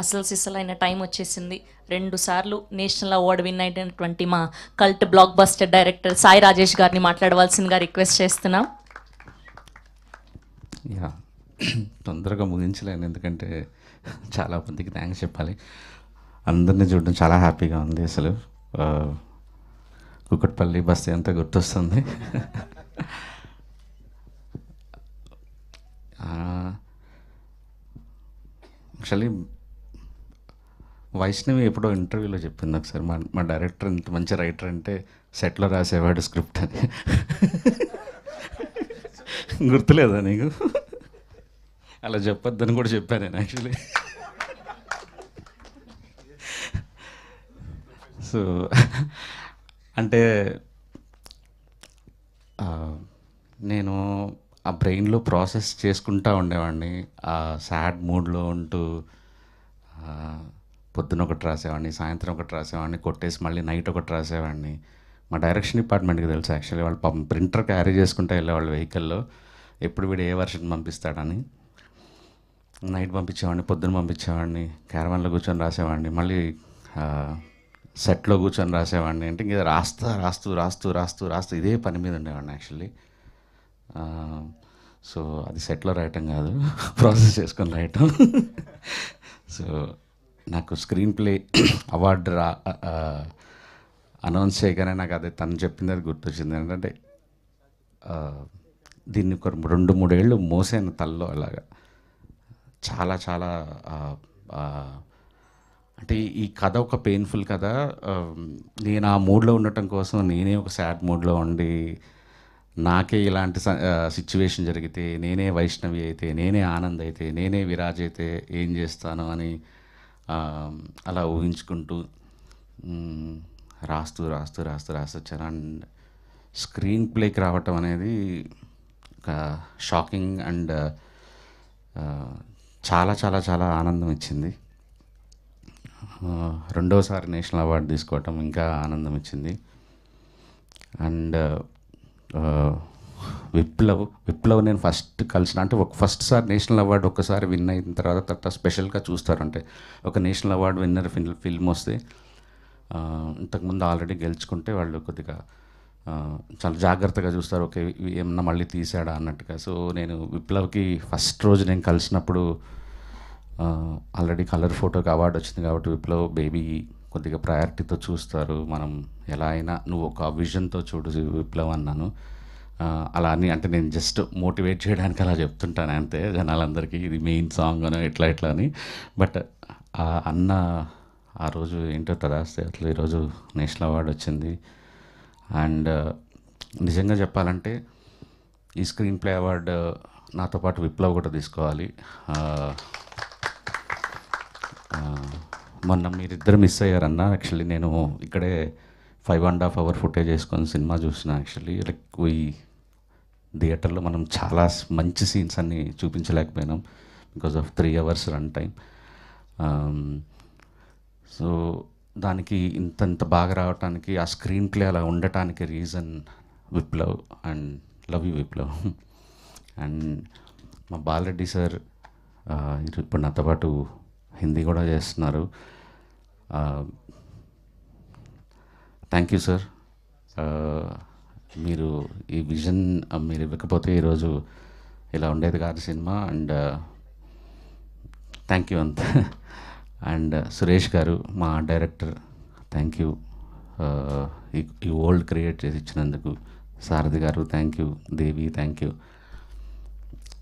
అసలు సిసలైన టైం వచ్చేసింది. 2 సార్లు నేషనల్ అవార్డు విన్ అయినటువంటి మా cult block buster director Sai Rajesh గారిని మాట్లాడవలసిందిగా రిక్వెస్ట్ చేస్తున్నాం. యా తొందరగా ముగించలేను, ఎందుకంటే చాలా మందికి థ్యాంక్స్ చెప్పాలి. అందరినీ చూడడం చాలా హ్యాపీగా ఉంది. అసలు కుకట్పల్లి బస్తీ అంతా గుర్తొస్తుంది. యాక్చువల్లీ వైష్ణవి ఎప్పుడో ఇంటర్వ్యూలో చెప్పింది ఒకసారి, మా డైరెక్టర్ ఇంత మంచి రైటర్ అంటే సెట్లో రాసేవాడు స్క్రిప్ట్ అని. గుర్తులేదా నీకు? అలా చెప్పొద్దని కూడా చెప్పాను నేను యాక్చువల్లీ. సో అంటే నేను ఆ బ్రెయిన్లో ప్రాసెస్ చేసుకుంటూ ఉండేవాడిని. ఆ సాడ్ మూడ్లో ఉంటూ పొద్దున ఒకటి రాసేవాడిని, సాయంత్రం ఒకటి రాసేవాడిని, కొట్టేసి మళ్ళీ నైట్ ఒకటి రాసేవాడిని. మా డైరెక్షన్ డిపార్ట్మెంట్కి తెలుసు యాక్చువల్లీ, వాళ్ళు పాపం ప్రింటర్ క్యారీ చేసుకుంటూ వెళ్ళేవాళ్ళు వెహికల్లో, ఎప్పుడు వీడు ఏ వర్షన్ పంపిస్తాడని. నైట్ పంపించేవాడిని, పొద్దున పంపించేవాడిని, క్యారవాన్లో కూర్చొని రాసేవాడిని, మళ్ళీ సెట్లో కూర్చొని రాసేవాడిని. అంటే ఇంక రాస్తూ రాస్తూ రాస్తూ రాస్తూ రాస్తూ ఇదే పని మీద ఉండేవాడిని యాక్చువల్లీ. సో అది సెట్లో రాయటం కాదు, ప్రాసెస్ చేసుకొని రాయటం. సో నాకు స్క్రీన్ ప్లే అవార్డు అనౌన్స్ చేయగానే నాకు అదే తను చెప్పింది అది గుర్తొచ్చింది. ఏంటంటే దీన్ని ఒక 2-3 ఏళ్ళు మోసాను తల్లో అలాగా. చాలా చాలా అంటే ఈ కథ ఒక పెయిన్ఫుల్ కథ. నేను ఆ మూడ్లో ఉండటం కోసం నేనే ఒక సాడ్ మూడ్లో ఉండి, నాకే ఇలాంటి సిచ్యువేషన్ జరిగితే, నేనే వైష్ణవి అయితే, నేనే ఆనంద్ అయితే, నేనే విరాజ్ అయితే ఏం చేస్తాను అని అలా ఊహించుకుంటూ రాస్తూ రాస్తూ రాస్తూ రాస్తొచ్చాను. అండ్ స్క్రీన్ ప్లేకి రావటం అనేది ఒక షాకింగ్ అండ్ చాలా చాలా చాలా ఆనందం ఇచ్చింది. రెండోసారి నేషనల్ అవార్డు తీసుకోవటం ఇంకా ఆనందం ఇచ్చింది. అండ్ విప్లవ్ నేను ఫస్ట్ కలిసిన, అంటే ఫస్ట్ సారి నేషనల్ అవార్డు ఒక్కసారి విన్ అయిన తర్వాత స్పెషల్గా చూస్తారు. అంటే ఒక నేషనల్ అవార్డు విన్నర్ ఫిల్మ్ వస్తే, ఇంతకుముందు ఆల్రెడీ గెలుచుకుంటే వాళ్ళు కొద్దిగా చాలా జాగ్రత్తగా చూస్తారు, ఓకే ఏమన్నా మళ్ళీ తీసాడా అన్నట్టుగా. సో నేను విప్లవ్కి ఫస్ట్ రోజు నేను కలిసినప్పుడు ఆల్రెడీ కలర్ ఫోటోకి అవార్డు వచ్చింది కాబట్టి విప్లవ్ బేబీ కొద్దిగా ప్రయారిటీతో చూస్తారు, మనం ఎలా అయినా నువ్వు ఒక విజన్తో చూడు విప్లవ్ అన్నాను. అలా అని అంటే నేను జస్ట్ మోటివేట్ చేయడానికి అలా చెప్తుంటాను అంతే జనాలందరికీ, ఇది మెయిన్ సాంగ్ అని ఎట్లా ఎట్లా అని. బట్ అన్న ఆ రోజు ఏంటో తదాస్తే అట్లా ఈరోజు నేషనల్ అవార్డు వచ్చింది. అండ్ నిజంగా చెప్పాలంటే ఈ స్క్రీన్ ప్లే అవార్డు నాతో పాటు విప్లవ్ కూడా తీసుకోవాలి. మొన్న మీరిద్దరు మిస్ అయ్యారన్న. యాక్చువల్లీ నేను ఇక్కడే 5.5 hour ఫుటేజ్ వేసుకొని సినిమా చూసిన. యాక్చువల్లీ లైక్ ఈ థియేటర్లో మనం చాలా మంచి సీన్స్ అన్నీ చూపించలేకపోయినాం because of 3 hours run time. So దానికి ఇంత బాగా రావటానికి, ఆ స్క్రీన్ ప్లే అలా ఉండటానికి reason Viplav. And love you Viplav. And మా బాలరెడ్డి సార్ ఇప్పుడు నాతో పాటు హిందీ కూడా చేస్తున్నారు. Thank you sir. మీరు ఈ విజన్ మీరు ఇవ్వకపోతే ఈరోజు ఇలా ఉండేది కాదు సినిమా. అండ్ థ్యాంక్ యూ అంత. అండ్ సురేష్ గారు మా డైరెక్టర్, థ్యాంక్ యూ ఈ వరల్డ్ క్రియేట్ చేసి ఇచ్చినందుకు. సారథి గారు thank you. Devi thank you.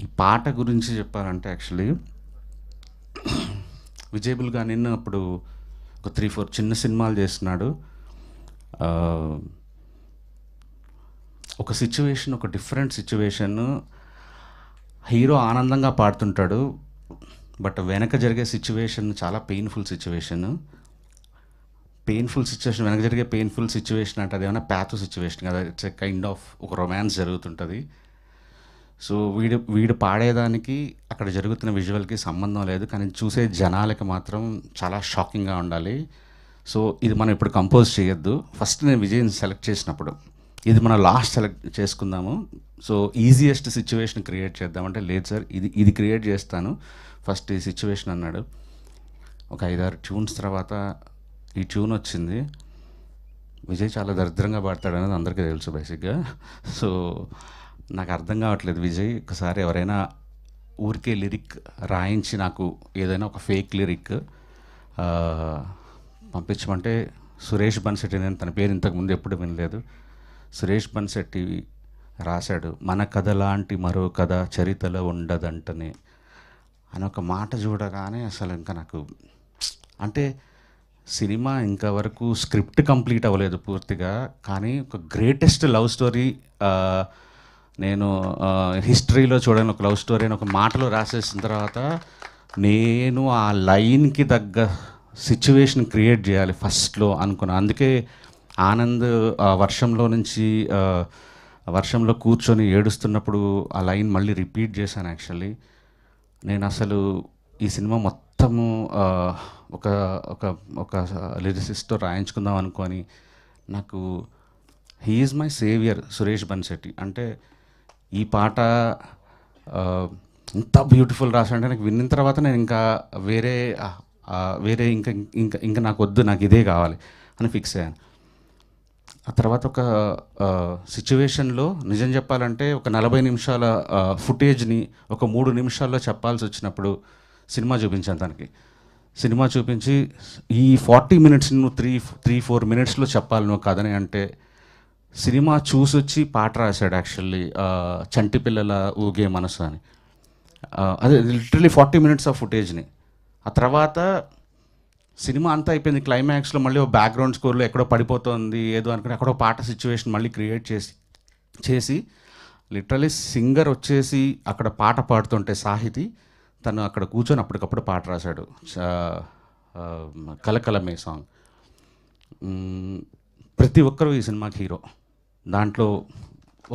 ఈ పాట గురించి చెప్పాలంటే యాక్చువల్లీ విజయబుల్గా నిన్న అప్పుడు ఒక 3-4 చిన్న సినిమాలు చేస్తున్నాడు. ఒక సిచ్యువేషన్, ఒక డిఫరెంట్ సిచ్యువేషన్, హీరో ఆనందంగా పాడుతుంటాడు, బట్ వెనక జరిగే సిచ్యువేషన్ చాలా పెయిన్ఫుల్ సిచ్యువేషన్. వెనక జరిగే పెయిన్ఫుల్ సిచ్యువేషన్ అంటే అదేమైనా ప్యాథో సిచ్యువేషన్ కదా, ఇట్స్ ఎ కైండ్ ఆఫ్ ఒక రొమాన్స్ జరుగుతుంటుంది. సో వీడు పాడేదానికి అక్కడ జరుగుతున్న విజువల్కి సంబంధం లేదు, కానీ చూసే జనాలకి మాత్రం చాలా షాకింగ్గా ఉండాలి. సో ఇది మనం ఇప్పుడు కంపోజ్ చేయొద్దు, ఫస్ట్ నేను విజయ్ని సెలెక్ట్ చేసినప్పుడు ఇది మనం లాస్ట్ సెలెక్ట్ చేసుకుందాము, సో ఈజియెస్ట్ సిచ్యువేషన్ క్రియేట్ చేద్దామంటే లేదు సార్ ఇది క్రియేట్ చేస్తాను ఫస్ట్ ఈ సిచ్యువేషన్ అన్నాడు. ఒక 5-6 ట్యూన్స్ తర్వాత ఈ ట్యూన్ వచ్చింది. విజయ్ చాలా దరిద్రంగా పాడతాడు అనేది అందరికీ తెలుసు బేసిక్గా. సో నాకు అర్థం కావట్లేదు విజయ్, ఒకసారి ఎవరైనా ఊరికే లిరిక్ రాయించి నాకు ఏదైనా ఒక ఫేక్ లిరిక్ పంపించమంటే సురేష్ బన్సెట్టి, నేను తన పేరు ఇంతకుముందు ఎప్పుడు వినలేదు, సురేష్ బన్సెట్టి రాశాడు, మన కథ లాంటి మరో కథ చరిత్రలో ఉండదంటనే అని ఒక మాట చూడగానే అసలు ఇంకా నాకు అంటే సినిమా ఇంకా వరకు స్క్రిప్ట్ కంప్లీట్ అవ్వలేదు పూర్తిగా, కానీ ఒక గ్రేటెస్ట్ లవ్ స్టోరీ నేను హిస్టరీలో చూడని ఒక లవ్ స్టోరీ అని ఒక మాటలో రాసేసిన తర్వాత నేను ఆ లైన్కి తగ్గ సిచ్యువేషన్ క్రియేట్ చేయాలి ఫస్ట్లో అనుకున్నాను. అందుకే ఆనంద్ వర్షంలో నుంచి వర్షంలో కూర్చొని ఏడుస్తున్నప్పుడు ఆ లైన్ మళ్ళీ రిపీట్ చేశాను. యాక్చువల్లీ నేను అసలు ఈ సినిమా మొత్తము ఒక ఒక ఒక లిరిసిస్ట్తో రాయించుకుందాం అనుకొని, నాకు he's my saviour Suresh Bansetti. అంటే ఈ పాట ఇంత బ్యూటిఫుల్ రాశాడంటే నాకు విన్న తర్వాత నేను ఇంకా వేరే వేరే ఇంకా ఇంకా ఇంకా నాకు వద్దు, నాకు ఇదే కావాలి అని ఫిక్స్ అయ్యాను. ఆ తర్వాత ఒక సిచ్యువేషన్లో నిజం చెప్పాలంటే ఒక 40 నిమిషాల ఫుటేజ్ని ఒక 3 నిమిషాల్లో చెప్పాల్సి వచ్చినప్పుడు సినిమా చూపించాను తనకి. సినిమా చూపించి ఈ 40 మినిట్స్ నువ్వు 3-4 మినిట్స్లో చెప్పాలి నువ్వు కథని అంటే, సినిమా చూసొచ్చి పాట రాశాడు యాక్చువల్లీ, చంటి పిల్లల ఊగే మనసు అని. అదే లిటరలీ 40 మినిట్స్ ఆఫ్ ఫుటేజ్ని. ఆ తర్వాత సినిమా అంతా అయిపోయింది, క్లైమాక్స్లో మళ్ళీ ఒక బ్యాక్గ్రౌండ్ స్కోర్లో ఎక్కడో పడిపోతుంది ఏదో అనుకుని అక్కడో పాట సిచ్యువేషన్ మళ్ళీ క్రియేట్ చేసి లిటరలీ సింగర్ వచ్చేసి అక్కడ పాట పాడుతుంటే సాహితీ తను అక్కడ కూర్చొని అప్పటికప్పుడు పాట రాశాడు, కలకలమే సాంగ్. ప్రతి ఒక్కరూ ఈ సినిమాకి హీరో, దాంట్లో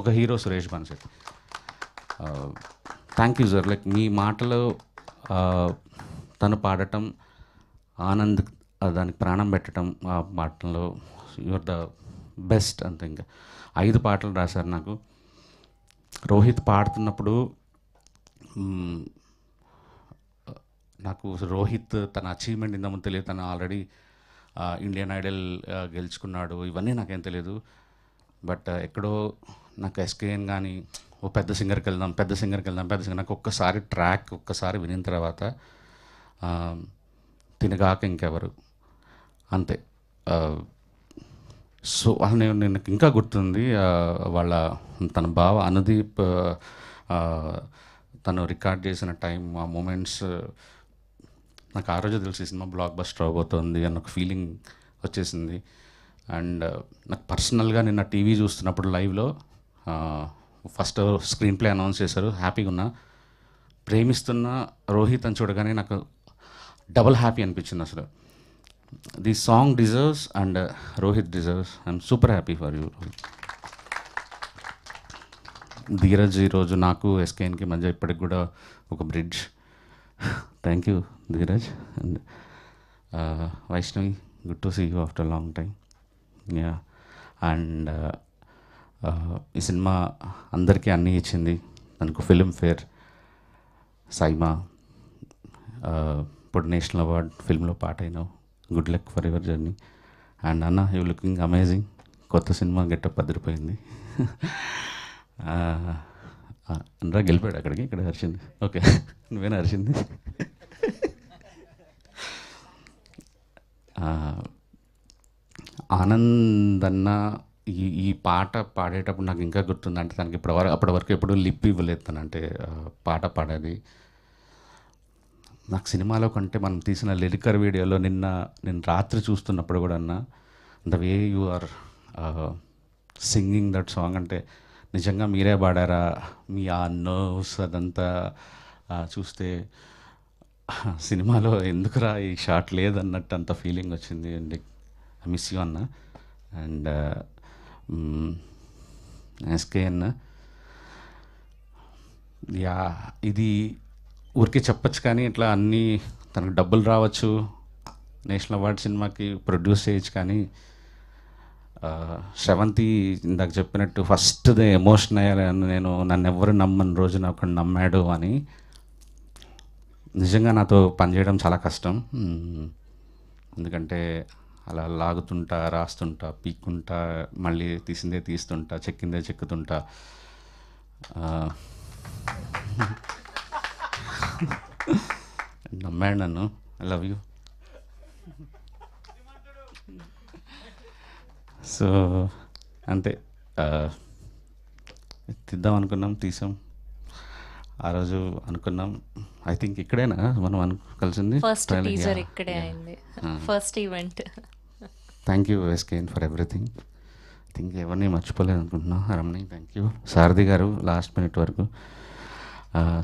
ఒక hero Suresh Bansetti. Thank you sir. Like మీ మాటలో తను పాడటం, ఆనంద్ దానికి ప్రాణం పెట్టడం, ఆ పాటల్లో యువర్ ద బెస్ట్ అంతే. ఇంకా 5 పాటలు రాశారు నాకు. రోహిత్ పాడుతున్నప్పుడు నాకు రోహిత్ తన అచీవ్మెంట్ ఇంతకుముందు తెలియదు, తను ఆల్రెడీ ఇండియన్ ఐడల్ గెలుచుకున్నాడు, ఇవన్నీ నాకేం తెలియదు. బట్ ఎక్కడో నాకు ఎస్కేఎన్ కానీ ఓ పెద్ద సింగర్కి వెళ్దాం నాకు ఒక్కసారి ట్రాక్ ఒక్కసారి వినిన తర్వాత తినగాక ఇంకెవరు అంతే. సో నేను ఇంకా గుర్తుంది వాళ్ళ తన బావ అనుదీప్ తను రికార్డ్ చేసిన టైం, ఆ మూమెంట్స్ నాకు ఆ రోజు తెలిసి సినిమా బ్లాక్ బస్టర్ అవబోతుంది అన్న ఒక ఫీలింగ్ వచ్చేసింది. అండ్ నాకు పర్సనల్గా నిన్న టీవీ చూస్తున్నప్పుడు లైవ్లో ఫస్ట్ స్క్రీన్ ప్లే అనౌన్స్ చేశారు, హ్యాపీగా ఉన్నా. ప్రేమిస్తున్న రోహిత్ అని చూడగానే నాకు డబుల్ హ్యాపీ అనిపించింది అసలు. The song deserves and Rohit deserves. I'm super happy for you Rohit. Dheeraj ఈరోజు నాకు ఎస్కేఎన్కి మధ్య ఇప్పటికి కూడా ఒక bridge. Thank you Dheeraj. And Vaishnavi, good to see you after long time. Yeah. And ఈ సినిమా అందరికీ అన్నీ ఇచ్చింది. తనకు ఫిల్మ్ఫేర్, సైమా, ఇప్పుడు నేషనల్ అవార్డ్ ఫిల్మ్లో పాట అయినావు. Good luck for your journey. And అన్న యూ లుకింగ్ అమేజింగ్. కొత్త సినిమా గెటప్ అదిరిపోయింది. అందరూ గెలిపాడు అక్కడికి, ఇక్కడ అరిచింది. ఓకే, నువ్వేనా అరిచింది? ఆనంద్ అన్న ఈ పాట పాడేటప్పుడు నాకు ఇంకా గుర్తుంది. అంటే తనకి అప్పటి వరకు ఎప్పుడు లిప్ ఇవ్వలేదు తను, అంటే పాట పాడేది. నాకు సినిమాలో కంటే మనం తీసిన లిరికర్ వీడియోలో నేను రాత్రి చూస్తున్నప్పుడు కూడా అన్న, the way you are singing that song, అంటే నిజంగా మీరే పాడారా, మీ ఆ నర్వ్స్ అదంతా చూస్తే సినిమాలో ఎందుకురా ఈ షాట్ లేదన్నట్టు అంత ఫీలింగ్ వచ్చింది. అండ్ ఐ మిస్ యూ అన్న. అండ్ ఎస్కేఎన్, యా ఇది ఊరికే చెప్పచ్చు కానీ ఇట్లా అన్నీ తనకు డబ్బులు రావచ్చు, నేషనల్ అవార్డ్ సినిమాకి ప్రొడ్యూస్ చేయొచ్చు, కానీ శ్రవంతి ఇందాక చెప్పినట్టు ఫస్ట్ ఎమోషన్ అయ్యాను నేను. నన్ను ఎవరు నమ్మని రోజు నాకు నమ్మాడు అని. నిజంగా నాతో పనిచేయడం చాలా కష్టం. ఎందుకంటే అలా లాగుతుంటా, రాస్తుంటా, పీక్కుంటా, మళ్ళీ తీసిందే తీస్తుంటా, చెక్కిందే చెక్కుతుంటా. నమ్మాడు నన్ను. I love you. సో అంతే, తీద్దాం అనుకున్నాం, తీసాం. ఆ రోజు అనుకున్నాం, ఐ థింక్ ఇక్కడేనా మనం కలిసింది? ఫస్ట్ టీజర్ ఇక్కడే అయింది, first event. Thank you SKN for everything. Think ఎవరిని మర్చిపోలేదు అనుకుంటున్నా. రమణి థ్యాంక్ యూ. సారథి గారు లాస్ట్ మినిట్ వరకు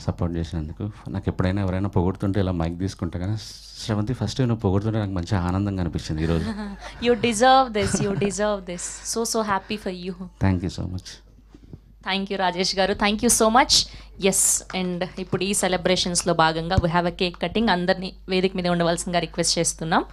సపోర్ట్ చేసినందుకు. నాకు ఎప్పుడైనా ఎవరైనా పొగుడుతుంటే ఇలా మైక్ తీసుకుంటా, కానీ శ్రవంతి ఫస్ట్ నువ్వు పొగుడుతుంటే నాకు మంచి ఆనందంగా అనిపించింది ఈరోజు. You deserve this, you deserve this. So happy for you. Thank you so much. Thank you Rajesh garu, thank you so much. Yes, and ఇప్పుడు ఈ సెలబ్రేషన్స్లో భాగంగా we have a cake cutting. అందరినీ వేదిక మీద ఉండవలసిందిగా రిక్వెస్ట్ చేస్తున్నాం.